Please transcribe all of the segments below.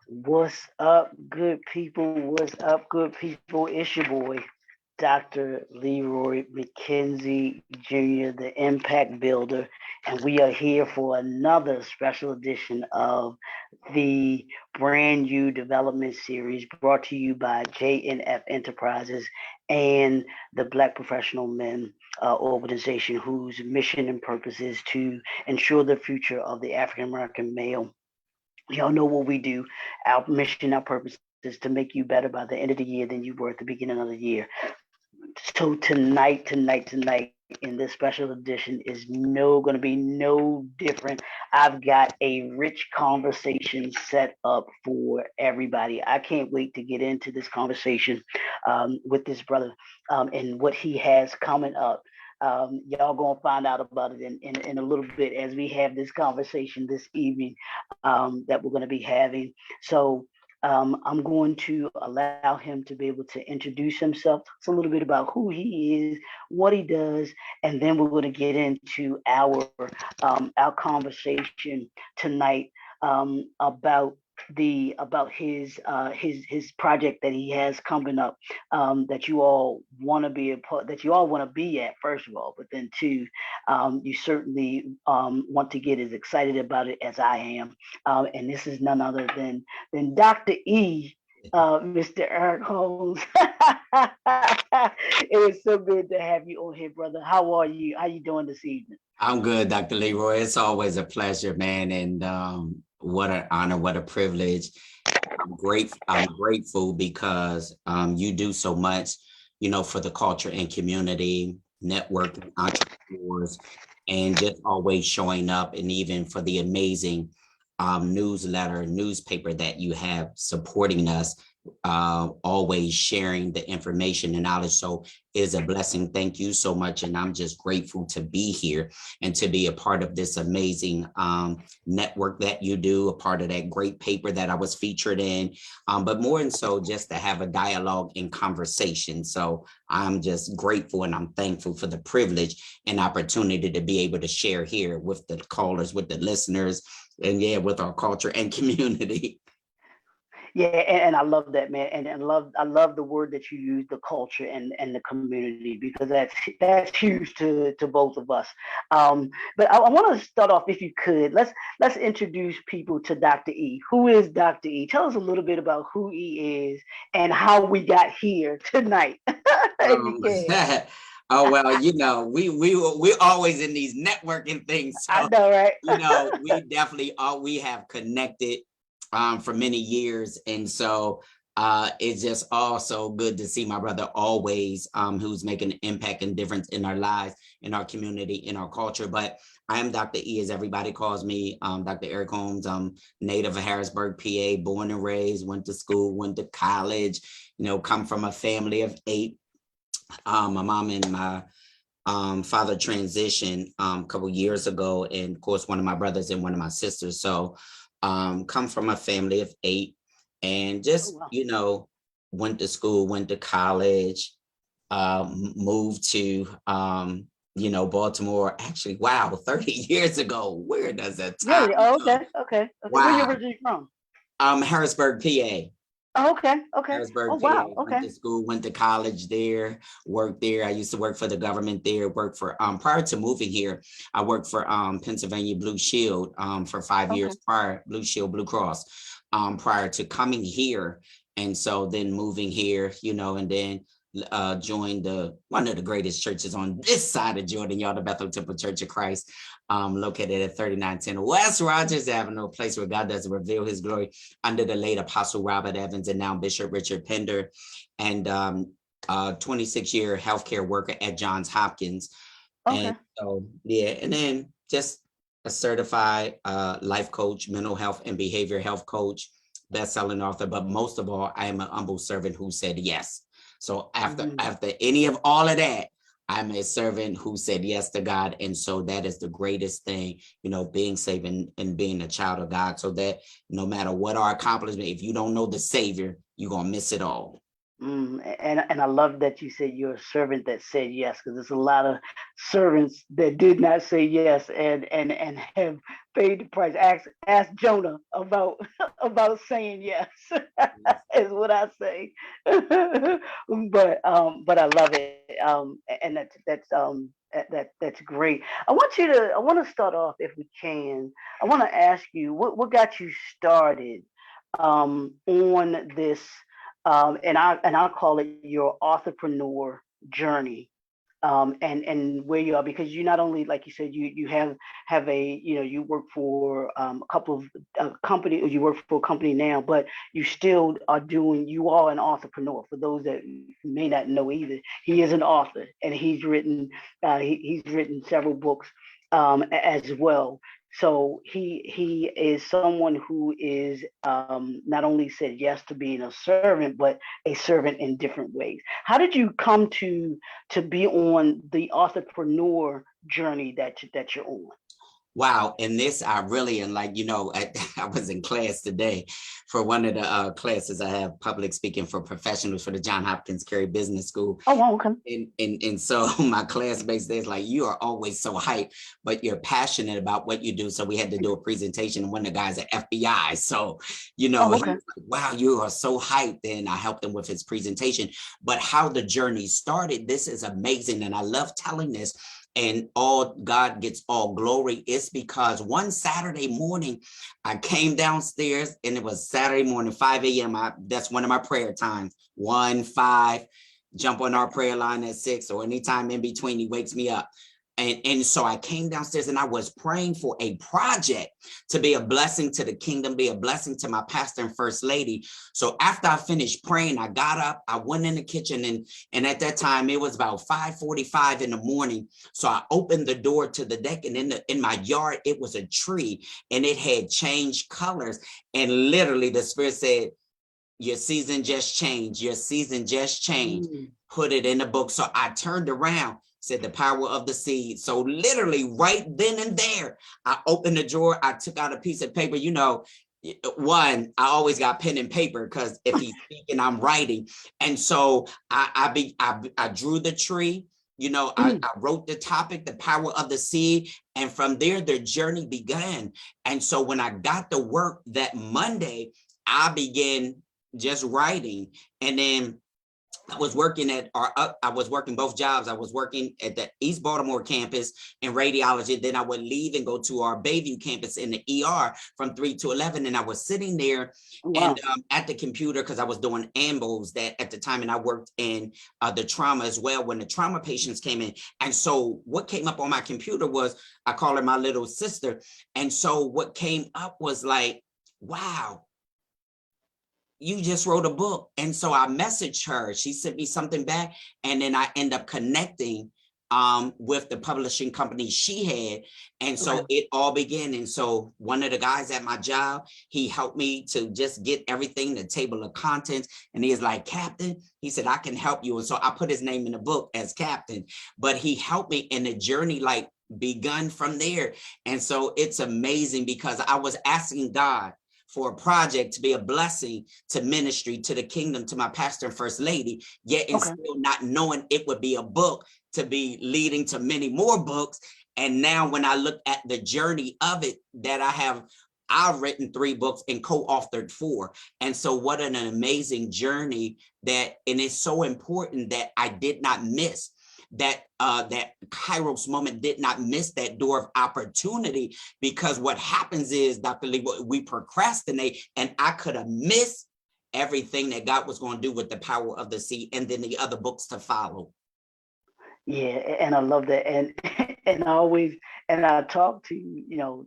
What's up, good people? What's up, good people? It's your boy, Dr. Leroy McKenzie Jr., the Impact Builder, and we are here for another special edition of the brand new development series brought to you by JNF Enterprises and the Black Professional Men organization, whose mission and purpose is to ensure the future of the African American male. Y'all know what we do. Our mission, our purpose is to make you better by the end of the year than you were at the beginning of the year. So tonight, in this special edition is going to be no different. I've got a rich conversation set up for everybody. I can't wait to get into this conversation with this brother and what he has coming up. Y'all gonna find out about it in a little bit as we have this conversation this evening that we're going to be having. So I'm going to allow him to be able to introduce himself, talk a little bit about who he is, what he does, and then we're going to get into our conversation tonight about his project that he has coming up that you all want to be a part that you all want to be at, first of all, but then two, you certainly want to get as excited about it as I am, and this is none other than Dr. E, Mr. Eric Holmes. It was so good to have you on here, brother. How are you? How you doing this evening? I'm good, Dr. Leroy. It's always a pleasure, man. And what an honor, what a privilege. I'm grateful because you do so much, for the culture and community, networking, entrepreneurs, and just always showing up, and even for the amazing newspaper that you have supporting us, always sharing the information and knowledge. So it is a blessing. Thank you so much. And I'm just grateful to be here and to be a part of this amazing network that you do, a part of that great paper that I was featured in, but more than so just to have a dialogue and conversation. So I'm just grateful and I'm thankful for the privilege and opportunity to be able to share here with the callers, with the listeners, and with our culture and community. Yeah, and I love that, man, and I love the word that you use, the culture and the community, because that's huge to both of us. But I want to start off, if you could, let's introduce people to Dr. E. Who is Dr. E? Tell us a little bit about who he is and how we got here tonight, if you can. Oh well, we're always in these networking things, so I know, right? we definitely we have connected for many years, and so it's just also good to see my brother always, who's making an impact and difference in our lives, in our community, in our culture. But I am Dr. E, as everybody calls me, Dr. Eric Holmes. I'm native of Harrisburg, PA, born and raised, went to school, went to college, come from a family of 8. My mom and my father transitioned a couple years ago, and of course one of my brothers and one of my sisters. So come from a family of 8, and just went to school, went to college, moved to Baltimore. Actually, wow, 30 years ago. Where does that time Really? Oh, go? okay. Where are you Wow. originally from? Harrisburg, PA. Oh, okay. Oh, Harrisburg, PA. wow. Went Okay. to school, went to college there, worked there. I used to work for the government there, worked for, prior to moving here, I worked for Pennsylvania Blue Shield for 5 Okay. years prior, Blue Shield, Blue Cross, prior to coming here. And so then moving here, and then joined one of the greatest churches on this side of Jordan, y'all, the Bethel Temple Church of Christ, located at 3910 West Rogers Avenue, a place where God does reveal his glory, under the late Apostle Robert Evans and now Bishop Richard Pender, and 26-year healthcare worker at Johns Hopkins. Okay. And so, and then just a certified life coach, mental health and behavioral health coach, best-selling author, but most of all, I am an humble servant who said yes. So after any of all of that, I'm a servant who said yes to God. And so that is the greatest thing, being saved and being a child of God, so that no matter what our accomplishment, if you don't know the Savior, you're going to miss it all. And I love that you said you're a servant that said yes, because there's a lot of servants that did not say yes and have paid the price. Ask Jonah about about saying yes, is what I say. But I love it. And that's great. I want to start off, if we can. I want to ask you what got you started on this, and I'll call it your entrepreneur journey, and where you are, because you not only, like you said, you have a, you work for a couple of company, or you work for a company now, but you still are doing, you are an entrepreneur. For those that may not know either, he is an author, and he's written several books as well. So he is someone who is, not only said yes to being a servant, but a servant in different ways. How did you come to be on the entrepreneur journey that you're on? Wow. And this, I really, and like, I was in class today for one of the classes. I have public speaking for professionals for the John Hopkins Carey Business School. Oh, wow, okay. And so my classmates, they're like, you are always so hyped, but you're passionate about what you do. So we had to do a presentation, and one of the guys at FBI. So, Oh, he okay. was like, wow, you are so hyped. And I helped him with his presentation. But how the journey started, this is amazing. And I love telling this. And all God gets all glory. It's because one Saturday morning, I came downstairs, and it was Saturday morning, 5 a.m. That's one of my prayer times. 1, 5, jump on our prayer line at 6, or anytime in between, he wakes me up. And so I came downstairs, and I was praying for a project to be a blessing to the kingdom, be a blessing to my pastor and first lady. So after I finished praying, I got up, I went in the kitchen, and at that time it was about 5:45 in the morning. So I opened the door to the deck, and in my yard, it was a tree, and it had changed colors. And literally the Spirit said, your season just changed. Your season just changed. Put it in the book. So I turned around, said the power of the seed. So literally right then and there, I opened the drawer. I took out a piece of paper. One, I always got pen and paper, because if he's speaking, I'm writing. And so I drew the tree. I wrote the topic, the power of the seed. And from there, the journey began. And so when I got to work that Monday, I began just writing. And then I was working I was working both jobs. I was working at the East Baltimore campus in radiology. Then I would leave and go to our Bayview campus in the ER from 3 to 11. And I was sitting there, Wow. and at the computer, because I was doing ambos that at the time, and I worked in the trauma as well when the trauma patients came in. And so what came up on my computer was, I call her my little sister. And so what came up was like, wow, you just wrote a book. And so I messaged her. She sent me something back, and then I end up connecting with the publishing company she had. And so it all began. And so one of the guys at my job, he helped me to just get everything, the table of contents. And he is like, Captain, he said, I can help you. And so I put his name in the book as Captain, but he helped me in the journey, like, begun from there. And so it's amazing, because I was asking God for a project to be a blessing to ministry, to the kingdom, to my pastor and first lady, yet and still not knowing it would be a book to be leading to many more books. And now when I look at the journey of it, that I've written 3 books and co-authored 4. And so what an amazing journey and it's so important that I did not miss that Kairos moment, did not miss that door of opportunity, because what happens is, Dr. Lee, we procrastinate, and I could have missed everything that God was going to do with the power of the seed, and then the other books to follow. Yeah, and I love that, and I talk to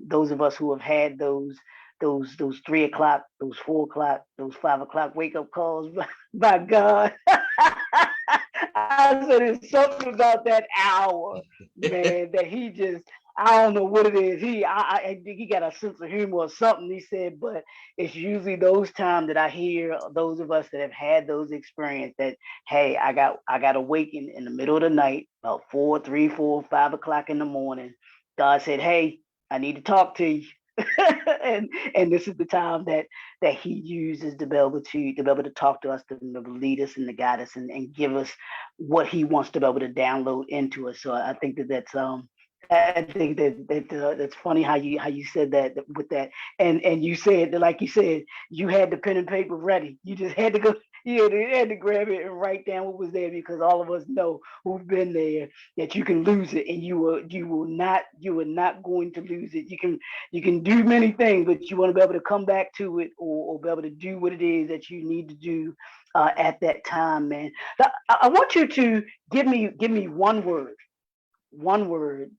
those of us who have had those 3 o'clock, those 4 o'clock, those 5 o'clock wake up calls by God. I said, it's something about that hour, man, that he just, I don't know what it is. I think he got a sense of humor or something. He said, but it's usually those times that I hear those of us that have had those experiences that, hey, I got awakened in the middle of the night, about 5 o'clock in the morning. God said, hey, I need to talk to you. and this is the time that he uses to be able to talk to us, to lead us and to guide us, and give us what he wants to be able to download into us. So I think that's I think that's funny how you said that with that, and you said that, like you said, you had the pen and paper ready. You just had to go. You had to grab it and write down what was there, because all of us know who've been there that you can lose it, and you are not going to lose it. You can do many things, but you want to be able to come back to it, or be able to do what it is that you need to do at that time, man. I want you to give me one word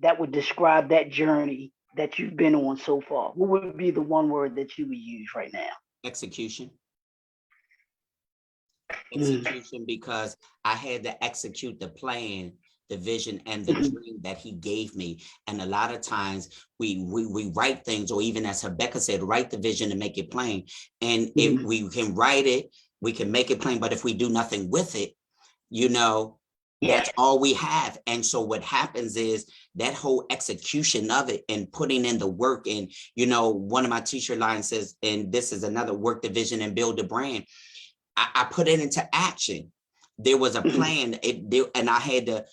that would describe that journey that you've been on so far. What would be the one word that you would use right now? Execution. Mm. Execution, because I had to execute the plan, the vision, and the dream that he gave me. And a lot of times we write things, or even as Rebecca said, write the vision and make it plain. And if we can write it, we can make it plain. But if we do nothing with it, that's all we have. And so what happens is that whole execution of it and putting in the work. And, one of my t-shirt lines says, and this is another: work the vision and build the brand. I put it into action. There was a plan, and I had to,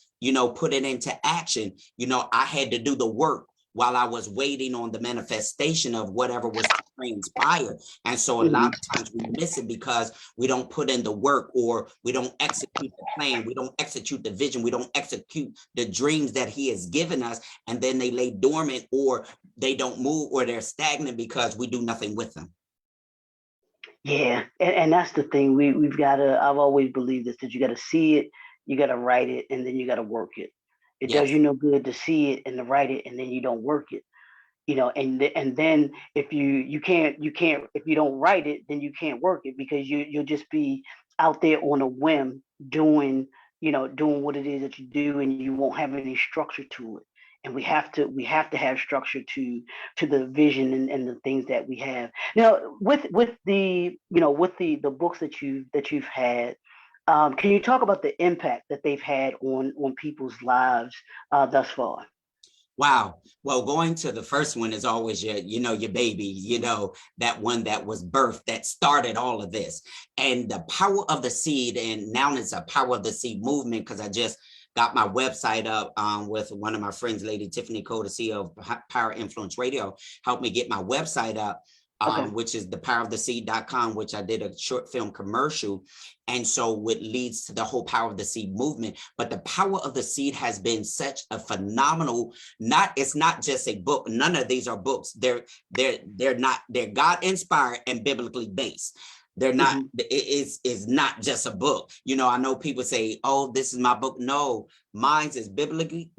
put it into action. I had to do the work while I was waiting on the manifestation of whatever was to transpire. And so a lot of times we miss it because we don't put in the work, or we don't execute the plan. We don't execute the vision. We don't execute the dreams that he has given us. And then they lay dormant, or they don't move, or they're stagnant because we do nothing with them. Yeah, and that's the thing. We've got to. I've always believed this, that you got to see it, you got to write it, and then you got to work it. It does Yes. you no good to see it and to write it, and then you don't work it. And then if you can't if you don't write it, then you can't work it, because you'll just be out there on a whim doing what it is that you do, and you won't have any structure to it. And we have to have structure to the vision, and the things that we have now with the books that you've had. Can you talk about the impact that they've had on people's lives thus far? Wow. Well, going to the first one is always your baby, that one that was birthed, that started all of this. And the power of the seed, and now it's a power of the seed movement, because I just got my website up with one of my friends, Lady Tiffany Cole, the CEO of Power Influence Radio, helped me get my website up. Which is thepoweroftheseed.com, which I did a short film commercial. And so what leads to the whole power of the seed movement. But the power of the seed has been such a phenomenal, it's not just a book. None of these are books. They're God inspired and biblically based. They're not, it's not just a book. I know people say, oh, this is my book. No, mine is biblically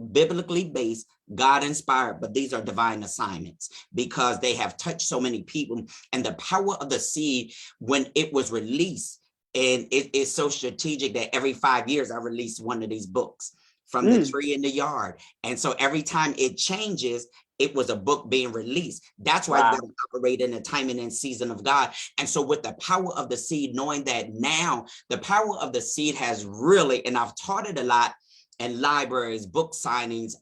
based, God inspired, but these are divine assignments, because they have touched so many people. And the power of the seed, when it was released, and it is so strategic that every 5 years I release one of these books, from the tree in the yard. And so every time it changes, it was a book being released. That's why you got to operate in the timing and season of God. And so with the power of the seed, knowing that now the power of the seed has really, and I've taught it a lot in libraries, book signings.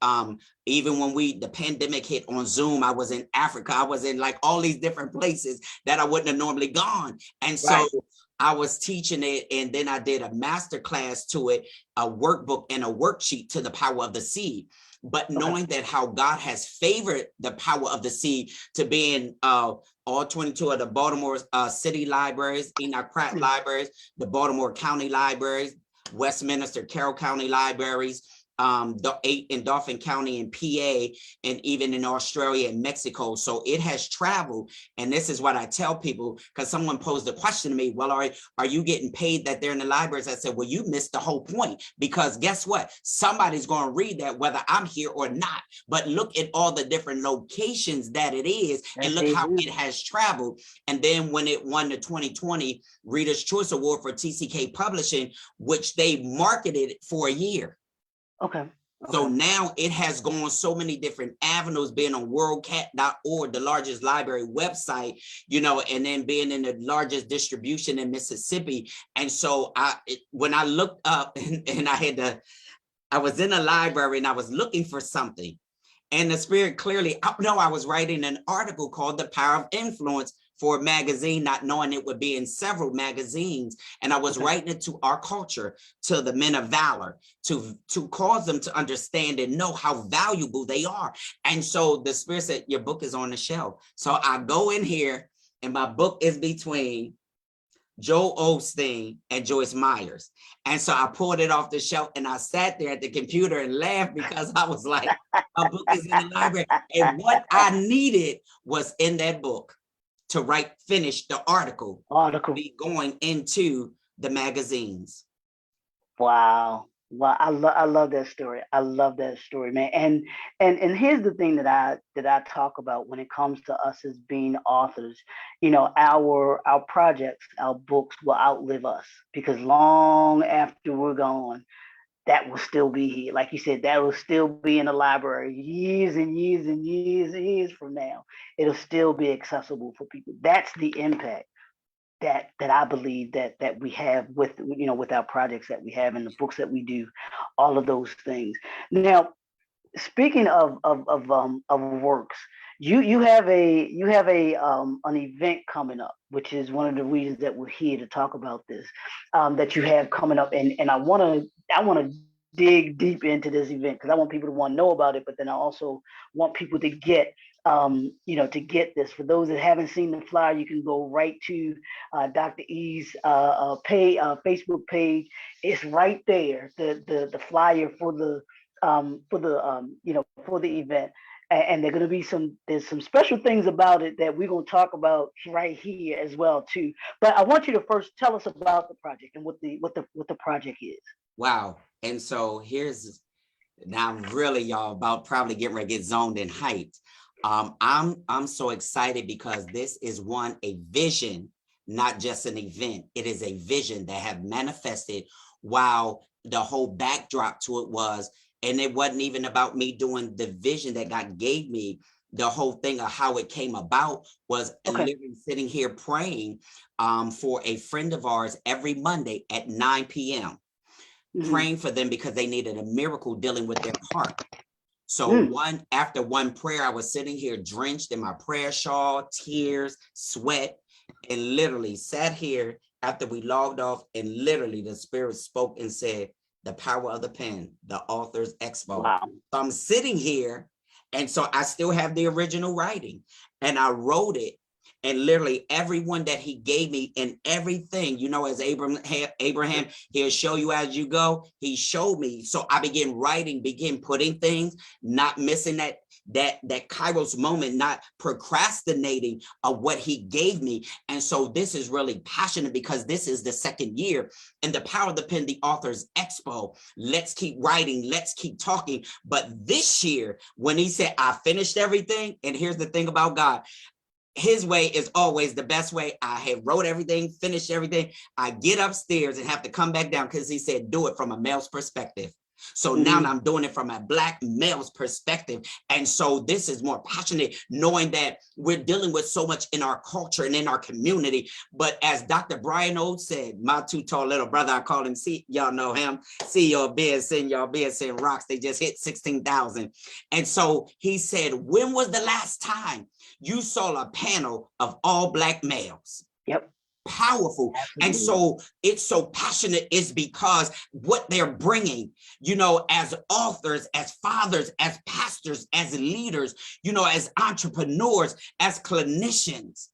Even when the pandemic hit on Zoom, I was in Africa. I was in like all these different places that I wouldn't have normally gone. And so I was teaching it, and then I did a master class to it, a workbook and a worksheet to the power of the seed. But knowing that how God has favored the power of the seed to be in all 22 of the Baltimore city libraries, Enoch Pratt libraries, the Baltimore County libraries, Westminster, Carroll County libraries, the 8 in Dauphin County in PA, and even in Australia and Mexico. So it has traveled. And this is what I tell people, because someone posed a question to me, well, are you getting paid that they're in the libraries? I said, well, you missed the whole point, because guess what? Somebody's going to read that whether I'm here or not. But look at all the different locations that it is, and look how it has traveled. And then when it won the 2020 Reader's Choice Award for TCK Publishing, which they marketed for a year. Okay. So now it has gone so many different avenues, being on worldcat.org, the largest library website, and then being in the largest distribution in Mississippi. And so when I looked up and I was in a library and I was looking for something, and the Spirit clearly, I was writing an article called The Power of Influence for a magazine, not knowing it would be in several magazines. And I was writing it to our culture, to the men of valor, to cause them to understand and know how valuable they are. And so the Spirit said, your book is on the shelf. So I go in here and my book is between Joel Osteen and Joyce Myers. And so I pulled it off the shelf and I sat there at the computer and laughed because I was like, a book is in the library. And what I needed was in that book to finish the article. Be going into the magazines. Wow. Well, I love that story. I love that story, man. And here's the thing that I talk about when it comes to us as being authors. You know, our projects, our books will outlive us, because long after we're gone, that will still be here. Like you said, that will still be in the library years and years and years and years from now. It'll still be accessible for people. That's the impact that I believe that we have with, you know, with our projects that we have and the books that we do, all of those things. Now, speaking of works, you have a an event coming up, which is one of the reasons that we're here to talk about this, that you have coming up, and I want to dig deep into this event because I want people to want to know about it, but then I also want people to get you know, to get this. For those that haven't seen the flyer, you can go right to Dr. E's Facebook page. It's right there, the flyer for the you know, for the event. And there's going to be there's some special things about it that we're going to talk about right here as well too. But I want you to first tell us about the project and what the project is. Wow. And so now really, y'all, about probably getting ready to get zoned and hyped. I'm so excited because this is a vision, not just an event. It is a vision that have manifested while the whole backdrop to it was, and it wasn't even about me doing the vision that God gave me. The whole thing of how it came about was literally sitting here praying for a friend of ours every Monday at 9 p.m. Praying for them because they needed a miracle dealing with their heart. So after one prayer, I was sitting here drenched in my prayer shawl, tears, sweat, and literally sat here after we logged off, and literally the Spirit spoke and said, the power of the pen, the author's expo. Wow. So I'm sitting here, and so I still have the original writing, and I wrote it. And literally everyone that he gave me and everything, you know, as Abraham, he'll show you as you go. He showed me. So I began writing, began putting things, not missing that Kairos moment, not procrastinating of what he gave me. And so this is really passionate because this is the second year and the power of the pen, the author's expo. Let's keep writing. Let's keep talking. But this year, when he said, I finished everything, and here's the thing about God, his way is always the best way. I had wrote everything, finished everything. I get upstairs and have to come back down because he said, do it from a male's perspective. So now I'm doing it from a Black male's perspective. And so this is more passionate, knowing that we're dealing with so much in our culture and in our community. But as Dr. Brian Oates said, my too tall little brother, I call him, y'all know him, CEO of BSN, y'all BSN rocks, they just hit 16,000. And so he said, when was the last time you saw a panel of all Black males? Yep. Powerful. And so it's so passionate is because what they're bringing, you know, as authors, as fathers, as pastors, as leaders, you know, as entrepreneurs, as clinicians.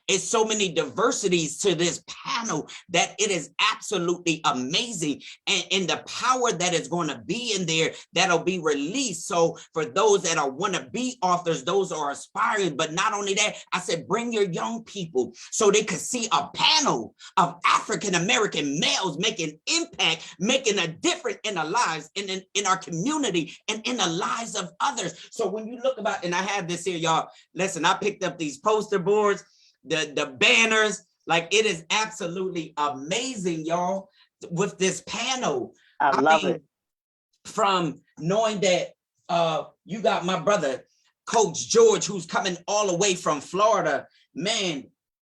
It's so many diversities to this panel that it is absolutely amazing. And the power that is going to be in there that'll be released. So for those that are want to be authors, those are aspiring, but not only that, I said, bring your young people so they could see a panel of African-American males making impact, making a difference in our lives, in our community, and in the lives of others. So when you look about, and I have this here, y'all, listen, I picked up these poster boards, the banners, like it is absolutely amazing, y'all, with this panel. I love it. From knowing that you got my brother, Coach George, who's coming all the way from Florida, man,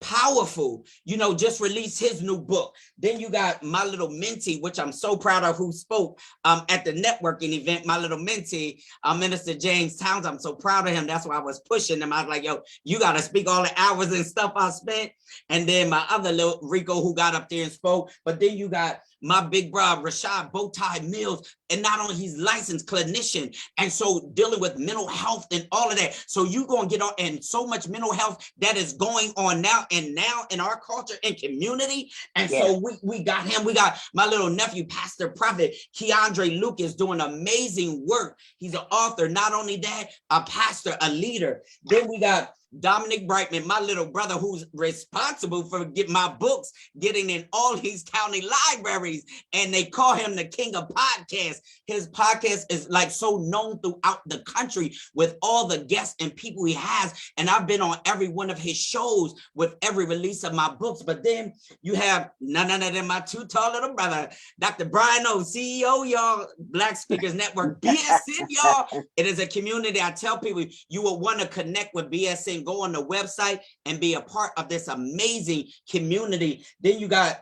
Powerful, just released his new book. Then you got my little mentee, which I'm so proud of, who spoke at the networking event. My little mentee, Minister James Towns. I'm so proud of him. That's why I was pushing him. I was like, yo, you got to speak all the hours and stuff I spent. And then my other little Rico, who got up there and spoke. But then you got my big brother, Rashad Bowtie Mills, and not only he's licensed clinician, and so dealing with mental health and all of that. So you going to get on, and so much mental health that is going on now in our culture and community. And so we got him. We got my little nephew, Pastor Prophet Keandre Lucas, doing amazing work. He's an author. Not only that, a pastor, a leader. Then we got Dominic Brightman, my little brother, who's responsible for getting my books, getting in all these county libraries, and they call him the king of podcasts. His podcast is like so known throughout the country with all the guests and people he has. And I've been on every one of his shows with every release of my books. But then you have none other than my too tall little brother, Dr. Brian O, CEO, y'all, Black Speakers Network, BSN, y'all. It is a community. I tell people you will want to connect with BSN. Go on the website and be a part of this amazing community. Then you got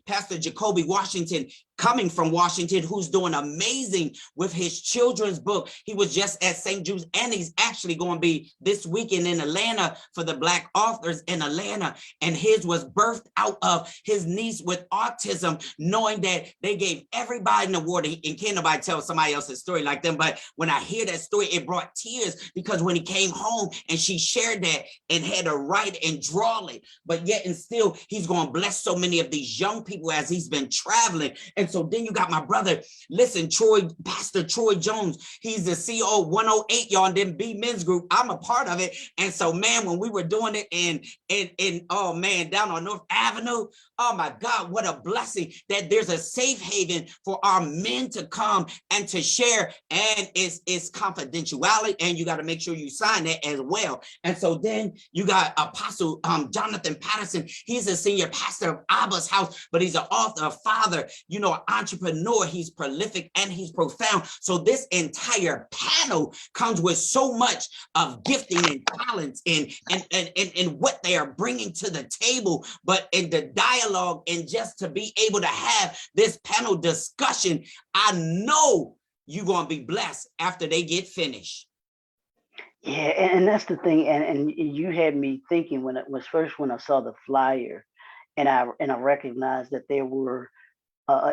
Pastor Jacoby Washington, coming from Washington, who's doing amazing with his children's book. He was just at St. Jude's, and he's actually going to be this weekend in Atlanta for the Black authors in Atlanta. And his was birthed out of his niece with autism, knowing that they gave everybody an award. And can't nobody tell somebody else's story like them. But when I hear that story, it brought tears, because when he came home and she shared that and had to write and draw it, but yet and still, he's going to bless so many of these young people as he's been traveling. And so then you got my brother, listen, Pastor Troy Jones. He's the CEO of 108, y'all, and then B Men's Group. I'm a part of it. And so, man, when we were doing it in oh man, down on North Avenue, oh my God, what a blessing that there's a safe haven for our men to come and to share. And it's confidentiality, and you got to make sure you sign that as well. And so then you got Apostle Jonathan Patterson. He's a senior pastor of Abba's House, but he's an author, a father, entrepreneur. He's prolific and he's profound. So this entire panel comes with so much of gifting and talents and what they are bringing to the table, but in the dialogue, and just to be able to have this panel discussion, I know you're going to be blessed after they get finished. Yeah, and that's the thing. And you had me thinking when I saw the flyer, and I recognized that there were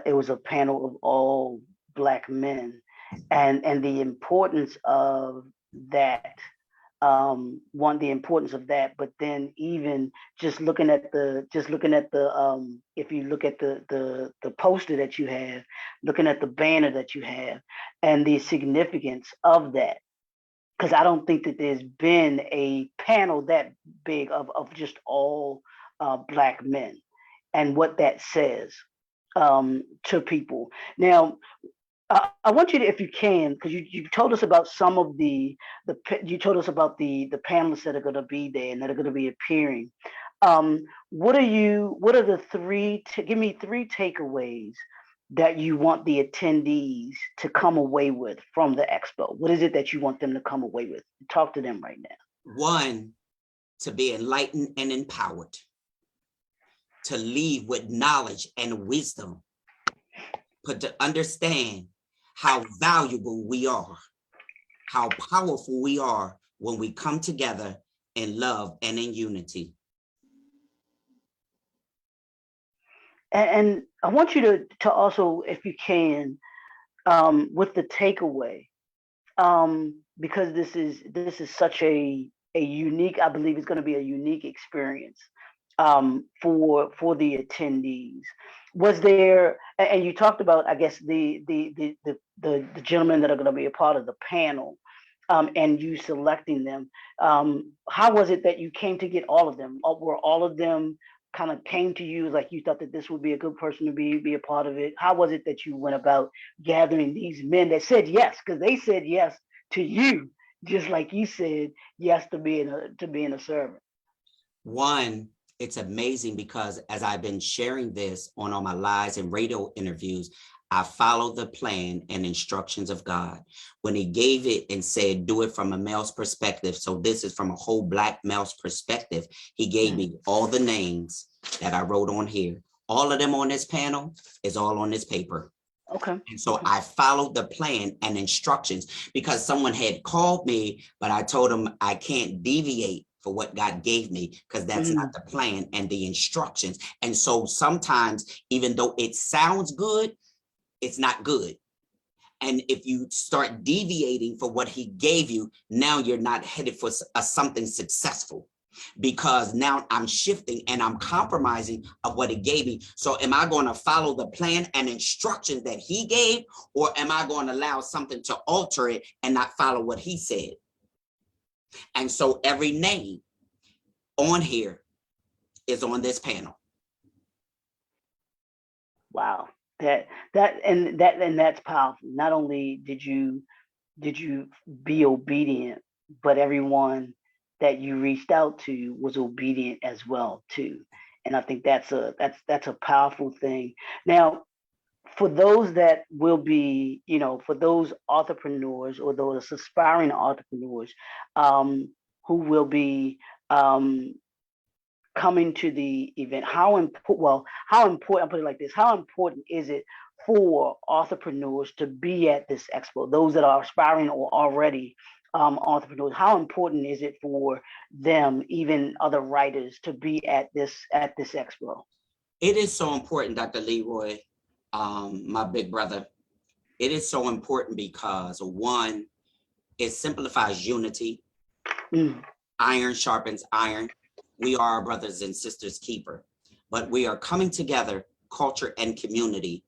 it was a panel of all Black men, and the importance of that. The importance of that, but then even just looking at the if you look at the poster that you have, looking at the banner that you have, and the significance of that, because I don't think that there's been a panel that big of just all Black men, and what that says to people. Now, I want you to, if you can, because you told us about some of you told us about the panelists that are going to be there and that are going to be appearing. What are the give me three takeaways that you want the attendees to come away with from the expo? What is it that you want them to come away with? Talk to them right now. One, to be enlightened and empowered, to leave with knowledge and wisdom, but to understand how valuable we are, how powerful we are when we come together in love and in unity. And I want you to also, if you can, with the takeaway, because this is such a unique, I believe it's going to be a unique experience for the attendees. Was there, and you talked about, I guess, the gentlemen that are going to be a part of the panel, and you selecting them. How was it that you came to get all of them? Were all of them kind of came to you like you thought that this would be a good person to be a part of it? How was it that you went about gathering these men that said yes, because they said yes to you, just like you said yes to being a servant? One, it's amazing because as I've been sharing this on all my lives and radio interviews, I followed the plan and instructions of God. When he gave it and said, do it from a male's perspective. So this is from a whole Black male's perspective. He gave me all the names that I wrote on here. All of them on this panel is all on this paper. Okay. And so I followed the plan and instructions because someone had called me, but I told them I can't deviate for what God gave me because that's not the plan and the instructions. And so sometimes, even though it sounds good, it's not good. And if you start deviating for what he gave you, now you're not headed for something successful. Because now I'm shifting and I'm compromising of what he gave me. So am I going to follow the plan and instructions that he gave, or am I going to allow something to alter it and not follow what he said? And so every name on here is on this panel. Wow. That's powerful. Not only did you be obedient, but everyone that you reached out to was obedient as well too. And I think that's a powerful thing. Now, for those that will be, for those entrepreneurs or those aspiring entrepreneurs who will be coming to the event, how important, I'll put it like this, how important is it for entrepreneurs to be at this expo, those that are aspiring or already entrepreneurs? How important is it for them, even other writers, to be at this expo? It is so important, Dr. Leroy, my big brother. It is so important because, one, it simplifies unity. Iron sharpens iron. We are our brothers and sisters keeper, but we are coming together, culture and community,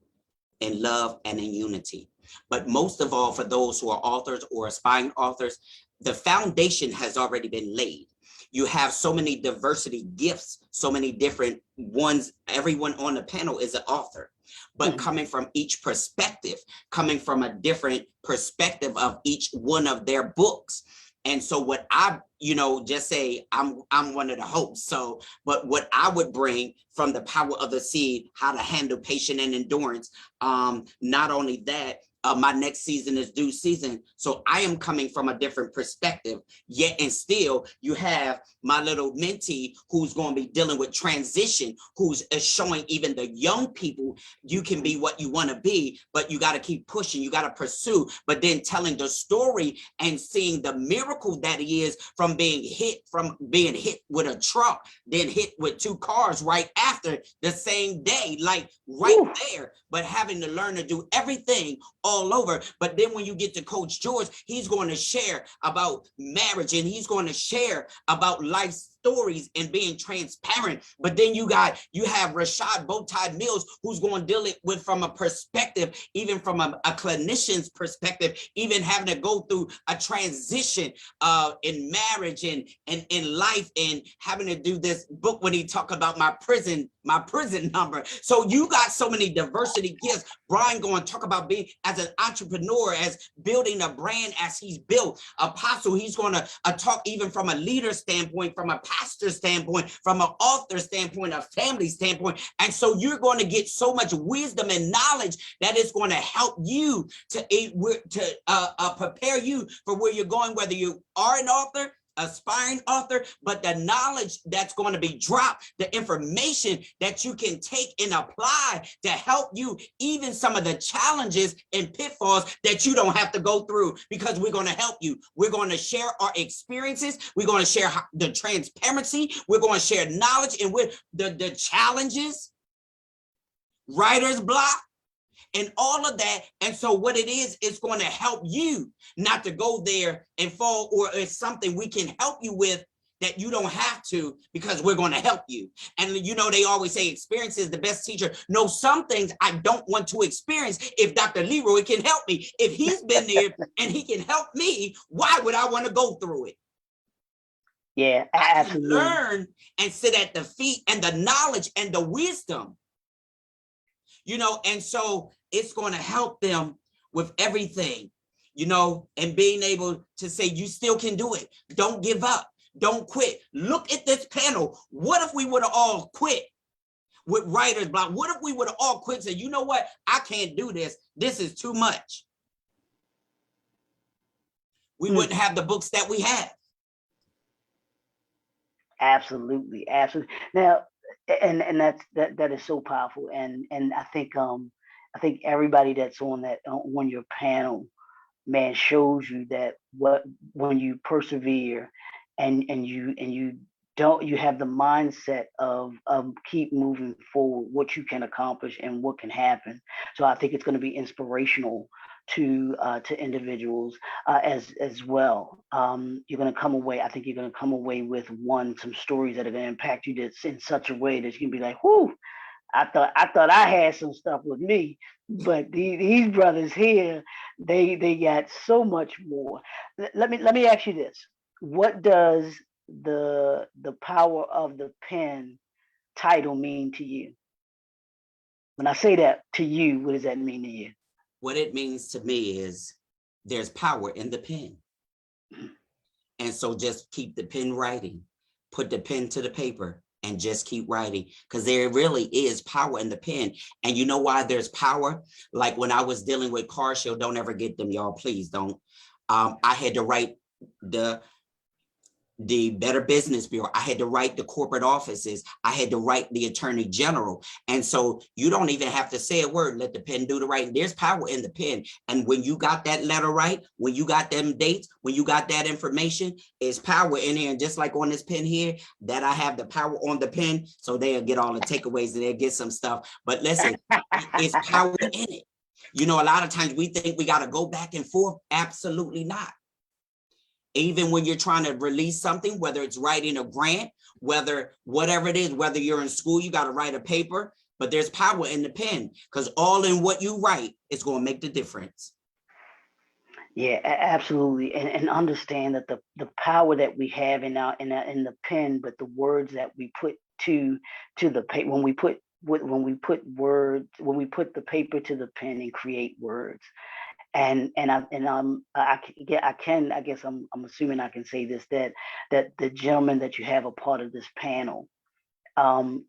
in love and in unity. But most of all, for those who are authors or aspiring authors, the foundation has already been laid. You have so many diversity gifts, so many different ones. Everyone on the panel is an author, but coming from each perspective, coming from a different perspective of each one of their books. And so what I, just say, I'm one of the hosts. So, but what I would bring from the power of the seed, how to handle patience and endurance. Not only that, my next season is due season. So I am coming from a different perspective, yet and still you have my little mentee who's going to be dealing with transition, who's showing even the young people, you can be what you want to be, but you got to keep pushing, you got to pursue, but then telling the story and seeing the miracle that he is from being hit with a truck, then hit with 2 cars right after the same day, like right there, but having to learn to do everything all over. But then when you get to Coach George, he's going to share about marriage and he's going to share about life stories and being transparent. But then you have Rashad Bowtie Mills, who's going to deal it with from a perspective, even from a clinician's perspective, even having to go through a transition in marriage and in life, and having to do this book when he talk about my prison number. So you got so many diversity gifts. Brian going to talk about being as an entrepreneur, as building a brand as he's built. Apostle, he's going to talk even from a leader standpoint, from a pastor standpoint, from an author standpoint, a family standpoint. And so you're going to get so much wisdom and knowledge that is going to help you to prepare you for where you're going, whether you are an author, aspiring author, but the knowledge that's going to be dropped, the information that you can take and apply to help you, even some of the challenges and pitfalls that you don't have to go through, because we're going to help you. We're going to share our experiences. We're going to share the transparency. We're going to share knowledge and with the challenges, writer's block, and all of that. And so what it is, it's going to help you not to go there and fall, or it's something we can help you with that you don't have to, because we're going to help you. And they always say experience is the best teacher. No, some things I don't want to experience. If Dr. Leroy can help me, if he's been there and he can help me, why would I want to go through it? Yeah, absolutely. I can learn and sit at the feet and the knowledge and the wisdom. And so it's going to help them with everything, and being able to say, you still can do it. Don't give up. Don't quit. Look at this panel. What if we would have all quit? with writer's block? What if we would have all quit and said, you know what? I can't do this. This is too much. We wouldn't have the books that we have. Absolutely, absolutely. Now, and that is so powerful, and I think everybody that's on your panel, man, shows you that when you persevere, and you don't, you have the mindset of keep moving forward, what you can accomplish and what can happen. So I think it's going to be inspirational to individuals as well. You're going to come away. I think you're going to come away with some stories that are going to impact you that's in such a way that you can be like, whoo, I thought I had some stuff with me, but these brothers here, they got so much more. Let me ask you this: what does the power of the pen title mean to you? When I say that to you, what does that mean to you? What it means to me is there's power in the pen. And so just keep the pen writing, put the pen to the paper and just keep writing, because there really is power in the pen. And you know why there's power? Like when I was dealing with car show, don't ever get them, y'all, please don't. I had to write the Better Business Bureau. I had to write the corporate offices. I had to write the Attorney General. And so you don't even have to say a word. Let the pen do the writing. There's power in the pen. And when you got that letter right, when you got them dates, when you got that information, it's power in here. And just like on this pen here, that I have the power on the pen, so they'll get all the takeaways and they'll get some stuff. But listen, it's power in it. You know, a lot of times we think we got to go back and forth. Absolutely not. Even when you're trying to release something, whether it's writing a grant, whatever it is, whether you're in school, you got to write a paper, but there's power in the pen, because all in what you write is going to make the difference. Yeah, absolutely. And understand that the power that we have in the pen, but the words that we put to the paper, when we put the paper to the pen and create words. I guess I'm assuming I can say this, that the gentleman that you have a part of this panel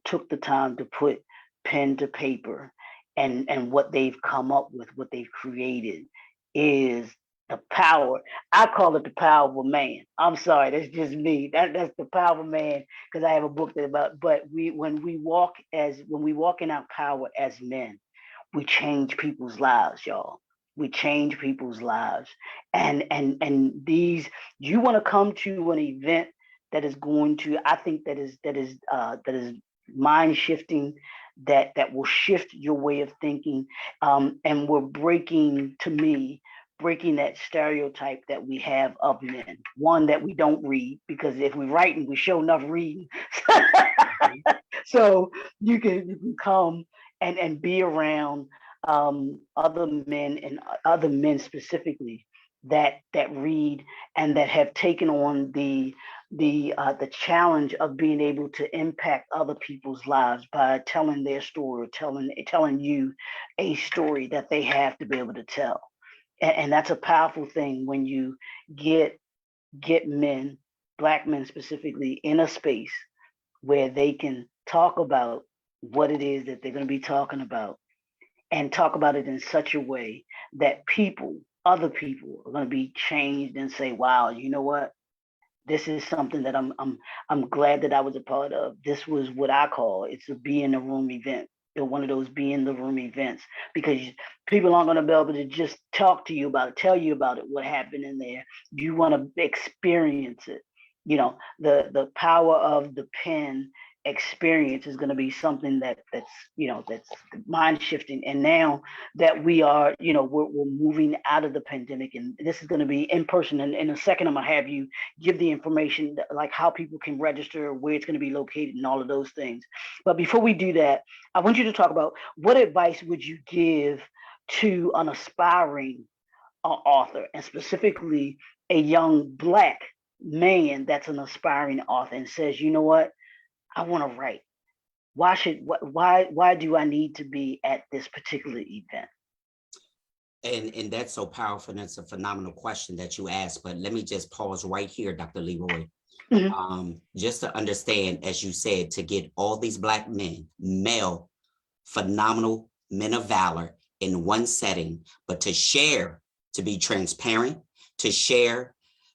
took the time to put pen to paper, and what they've come up with, what they've created, is the power. I call it the power of a man. I'm sorry, that's just me. That's the power of a man, because I have a book that about. But when we walk in our power as men, we change people's lives, y'all. We change people's lives. And these, you want to come to an event that is going to, I think that is mind shifting, that will shift your way of thinking. And we're breaking that stereotype that we have of men. One, that we don't read, because if we're writing, we show enough reading. So you can come and be around other men, and other men specifically that read and that have taken on the challenge of being able to impact other people's lives by telling their story, telling you a story that they have to be able to tell. And that's a powerful thing when you get men, Black men specifically, in a space where they can talk about what it is that they're going to be talking about, and talk about it in such a way that other people are going to be changed and say, wow, you know what? This is something that I'm glad that I was a part of. This was what I call, it's a be in the room event. One of those be in the room events, because people aren't going to be able to just talk to you about it, tell you about it, what happened in there. You want to experience it. You know, the power of the pen experience is going to be something that's mind shifting. And now that we are, we're moving out of the pandemic, and this is going to be in person. And in a second, I'm going to have you give the information, like how people can register, where it's going to be located, and all of those things. But before we do that, I want you to talk about, what advice would you give to an aspiring author, and specifically a young Black man that's an aspiring author and says, you know what, I want to write. Why do I need to be at this particular event? And that's so powerful, and that's a phenomenal question that you asked. But let me just pause right here, Dr. Leroy. Mhm. Just to understand, as you said, to get all these Black men, male, phenomenal men of valor in one setting, but to share, to be transparent, to share,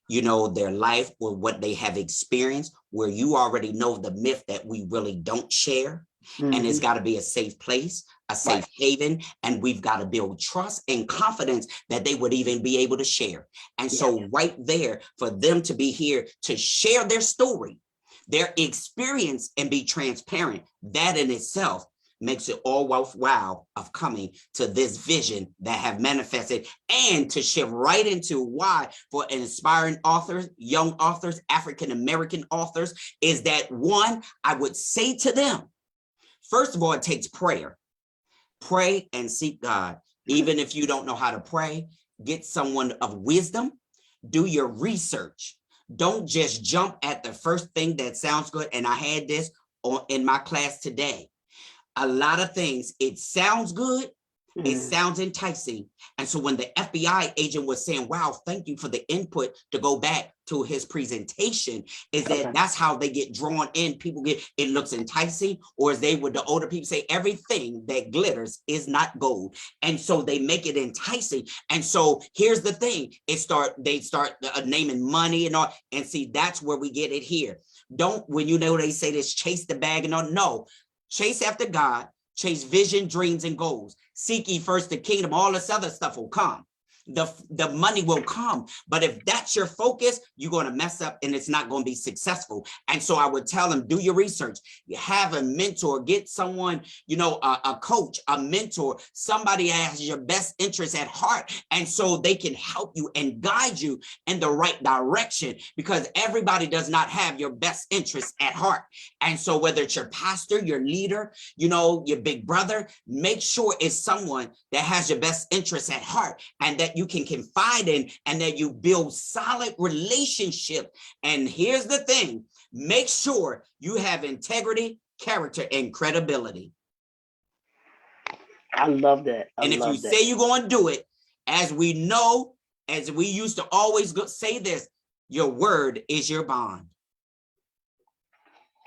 their life or what they have experienced, where you already know the myth that we really don't share. And it's Mhm. got to be a safe place, a Right. safe haven, and we've got to build trust and confidence that they would even be able to share. And Yeah. so right there, for them to be here to share their story, their experience, and be transparent, that in itself makes it all worthwhile of coming to this vision that have manifested, and to shift right into why for inspiring authors, young authors, African-American authors, is that one, I would say to them, first of all, it takes prayer. Pray and seek God. Even if you don't know how to pray, get someone of wisdom, do your research. Don't just jump at the first thing that sounds good. And I had this in my class today. A lot of things, it sounds good, it Mhm. sounds enticing. And so when the FBI agent was saying, wow, thank you for the input, to go back to his presentation, is that Okay. that's how they get drawn in. People get, it looks enticing, or as they would, the older people say, everything that glitters is not gold. And so they make it enticing. And so here's the thing, they start naming money and all, and see, that's where we get it here. Don't, when they say this, chase the bag and all, no. Chase after God, chase vision, dreams, and goals. Seek ye first the kingdom, all this other stuff will come. The money will come. But if that's your focus, you're going to mess up and it's not going to be successful. And so I would tell them, do your research. You have a mentor, get someone, a coach, a mentor, somebody that has your best interest at heart. And so they can help you and guide you in the right direction, because everybody does not have your best interest at heart. And so whether it's your pastor, your leader, your big brother, make sure it's someone that has your best interests at heart and that you can confide in, and that you build solid relationship. And here's the thing, make sure you have integrity, character, and credibility. I love that. I And if you love that. say you're going to do it, as we know, as we used to always say this, your word is your bond.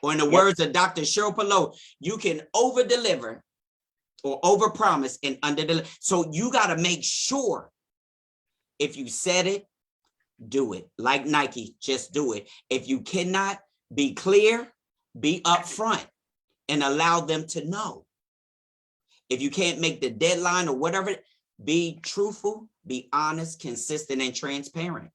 Or in the Yep. words of Dr. Cheryl Pillow, you can over deliver or over promise and under deliver. So you got to make sure, if you said it, do it. Like Nike, just do it. If you cannot, be clear, be upfront, and allow them to know. If you can't make the deadline or whatever, be truthful, be honest, consistent, and transparent.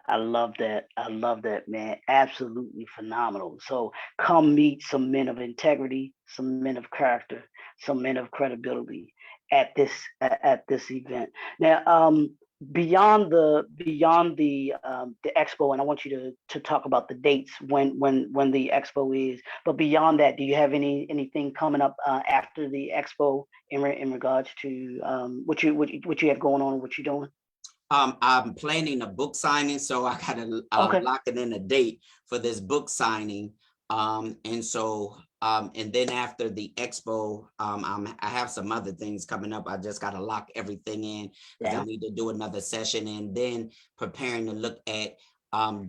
I love that. I love that, man. Absolutely phenomenal. So come meet some men of integrity, some men of character, some men of credibility at this event. Now, beyond the expo, and I want you to talk about the dates when the expo is. But beyond that, do you have anything coming up after the expo in regards to what you have going on and what you're doing? I'm planning a book signing, so I gotta Okay. lock it in a date for this book signing. And so, and then after the expo, I have some other things coming up. I just gotta lock everything in because I Yeah. need to do another session, and then preparing to look at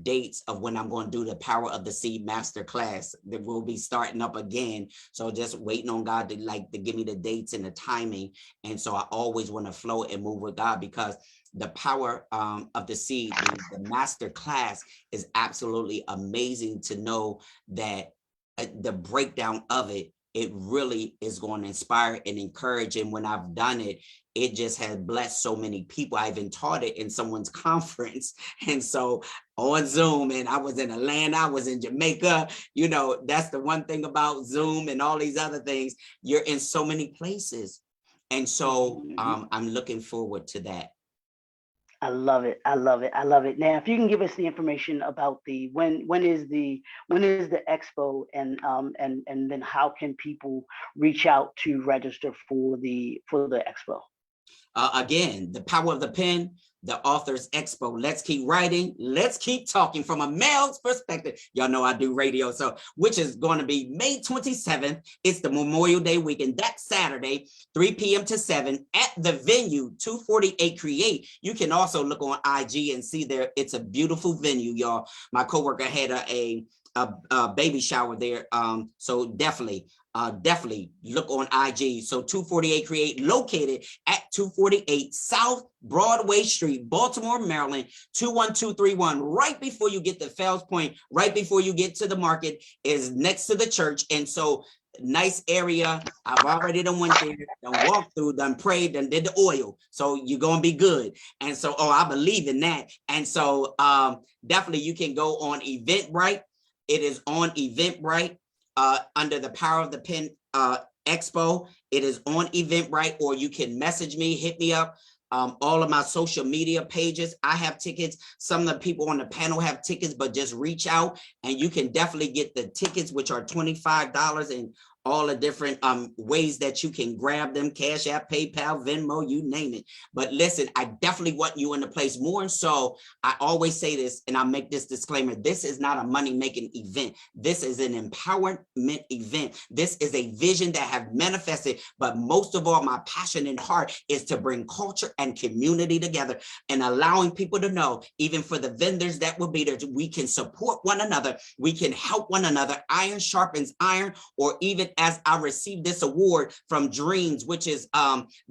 dates of when I'm going to do the Power of the Seed Master class that will be starting up again. So just waiting on God to give me the dates and the timing. And so I always want to flow and move with God, because the power of the seed, the master class, is absolutely amazing to know that the breakdown of it, it really is going to inspire and encourage. And when I've done it, it just has blessed so many people. I even taught it in someone's conference. And so on Zoom, and I was in Atlanta, I was in Jamaica, that's the one thing about Zoom and all these other things. You're in so many places. And so I'm looking forward to that. I love it. I love it. I love it. Now, if you can give us the information about the when is the expo, and then how can people reach out to register for the expo? Again, the power of the pen, the Author's Expo. Let's keep writing. Let's keep talking from a male's perspective. Y'all know I do radio, so which is going to be May 27th. It's the Memorial Day weekend. That Saturday, 3 p.m. to 7 at the venue, 248 Create. You can also look on IG and see there. It's a beautiful venue, y'all. My coworker had a baby shower there. So definitely look on IG. So 248 Create, located at 248 South Broadway Street, Baltimore, Maryland, 21231. Right before you get to Fells Point, right before you get to the market, is next to the church. And so nice area. I've already done went there, done walked through, done prayed, done did the oil. So you're gonna be good. And so, I believe in that. And so definitely you can go on Eventbrite. It is on Eventbrite under the Power of the Pen Expo. It is on Eventbrite, or you can message me, hit me up. All of my social media pages, I have tickets. Some of the people on the panel have tickets, but just reach out and you can definitely get the tickets, which are $25, and all the different ways that you can grab them: Cash App, PayPal, Venmo, you name it. But listen, I definitely want you in the place more. And so I always say this, and I make this disclaimer: this is not a money-making event. This is an empowerment event. This is a vision that have manifested. But most of all, my passion and heart is to bring culture and community together, and allowing people to know, even for the vendors that will be there, we can support one another. We can help one another. Iron sharpens iron. Or even as I received this award from Dreams, which is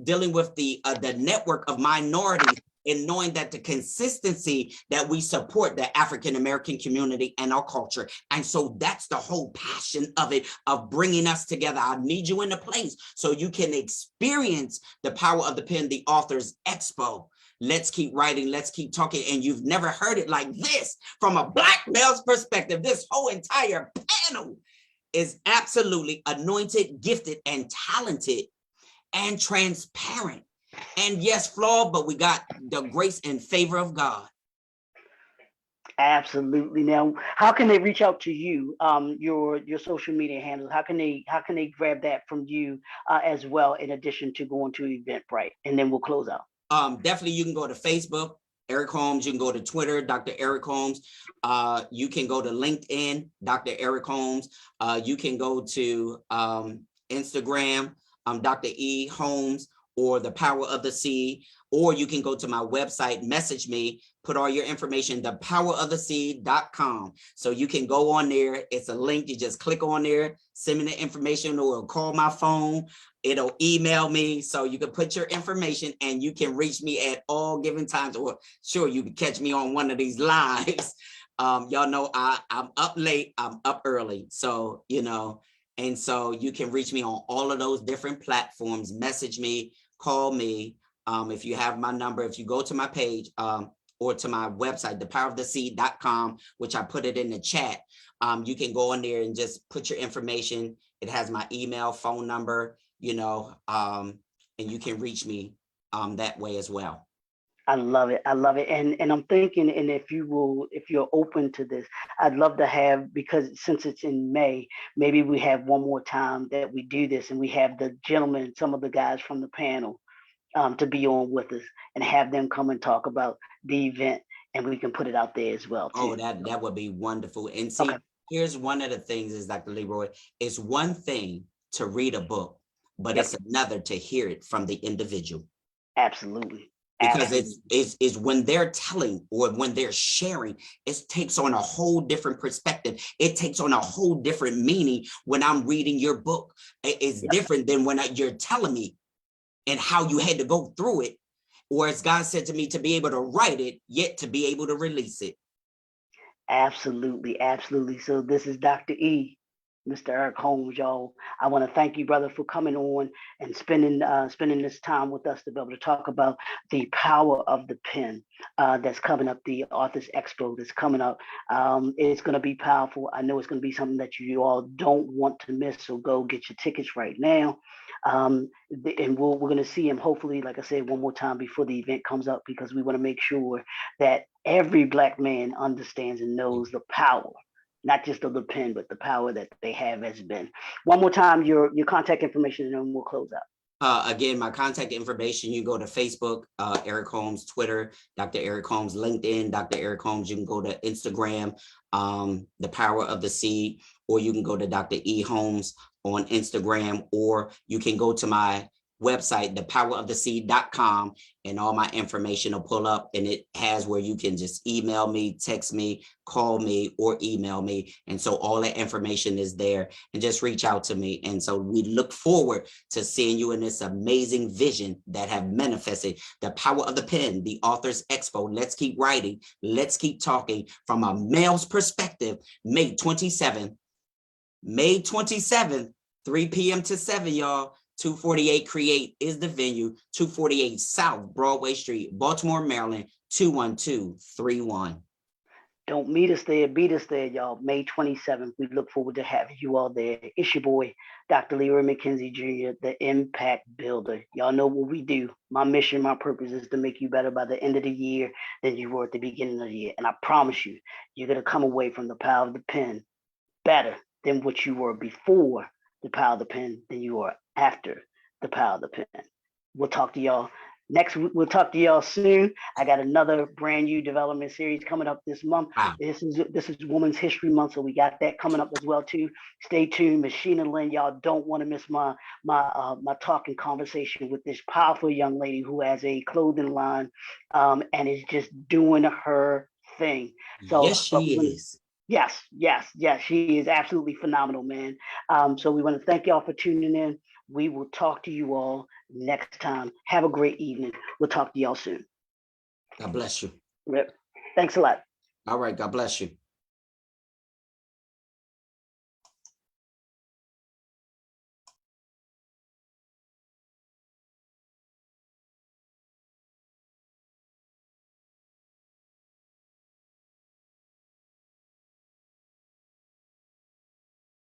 dealing with the network of minorities, and knowing that the consistency that we support the African-American community and our culture. And so that's the whole passion of it, of bringing us together. I need you in a place so you can experience the power of the pen, the Author's Expo. Let's keep writing, let's keep talking. And you've never heard it like this from a Black male's perspective. This whole entire panel is absolutely anointed, gifted, and talented, and transparent. And yes, flawed, but we got the grace and favor of God. Absolutely. Now, how can they reach out to you? Your social media handles. How can they grab that from you as well, in addition to going to Eventbrite? And then we'll close out. Definitely, you can go to Facebook, Eric Holmes. You can go to Twitter, Dr. Eric Holmes. You can go to LinkedIn, Dr. Eric Holmes. You can go to Instagram, Dr. E. Holmes, or the Power of the Seed, or you can go to my website, message me, put all your information, thepoweroftheseed.com. So you can go on there. It's a link. You just click on there, send me the information, or call my phone. It'll email me. So you can put your information and you can reach me at all given times, or sure, you can catch me on one of these lives. Y'all know I'm up late, I'm up early. So, and so you can reach me on all of those different platforms, message me, call me. If you have my number, if you go to my page or to my website, thepoweroftheseed.com, which I put it in the chat, you can go in there and just put your information. It has my email, phone number, and you can reach me that way as well. I love it. I love it. And I'm thinking, and if you're open to this, I'd love to have, because since it's in May, maybe we have one more time that we do this, and we have the gentlemen, some of the guys from the panel to be on with us, and have them come and talk about the event, and we can put it out there as well, too. Oh, that would be wonderful. And see, Here's one of the things is, Dr. Leroy, it's one thing to read a book, but it's another to hear it from the individual. Absolutely. Because it's when they're telling or when they're sharing, it takes on a whole different perspective. It takes on a whole different meaning when I'm reading your book. It's different than when you're telling me and how you had to go through it. Or as God said to me, to be able to write it, yet to be able to release it. Absolutely. Absolutely. So this is Dr. E. Mr. Eric Holmes, y'all. I want to thank you, brother, for coming on and spending this time with us to be able to talk about the power of the pen that's coming up, the Author's Expo that's coming up. It's going to be powerful. I know it's going to be something that you all don't want to miss, so go get your tickets right now. And we're going to see him, hopefully, like I said, one more time before the event comes up, because we want to make sure that every Black man understands and knows the power, not just of the pen, but the power that they have as been. One more time, your contact information, and then we'll close out. Again, my contact information, you go to Facebook, Eric Holmes, Twitter, Dr. Eric Holmes, LinkedIn, Dr. Eric Holmes. You can go to Instagram, The Power of the Seed, or you can go to Dr. E. Holmes on Instagram, or you can go to my website, thepoweroftheseed.com, and all my information will pull up, and it has where you can just email me, text me, call me, or email me. And so all that information is there, and just reach out to me. And so we look forward to seeing you in this amazing vision that have manifested. The power of the pen, the author's expo. Let's keep writing. Let's keep talking from a male's perspective. May 27th, 3 p.m. to 7, y'all. 248 Create is the venue. 248 South Broadway Street, Baltimore, Maryland, 21231. Don't meet us there, beat us there, y'all. May 27th. We look forward to having you all there. It's your boy, Dr. Leroy McKenzie Jr., the Impact Builder. Y'all know what we do. My mission, my purpose is to make you better by the end of the year than you were at the beginning of the year. And I promise you, you're going to come away from the power of the pen better than what you were before the power of the pen than you are after the power of the pen. We'll talk to y'all next week. We'll talk to y'all soon. I got another brand new development series coming up this month. Wow. This is Women's History Month, so we got that coming up as well too. Stay tuned. Machine and Lynn, y'all don't want to miss my talk and conversation with this powerful young lady who has a clothing line and is just doing her thing. So yes, she is. Yes, she is absolutely phenomenal, man. So we want to thank y'all for tuning in. We will talk to you all next time. Have a great evening. We'll talk to y'all soon. God bless you. Rip. Thanks a lot. All right. God bless you.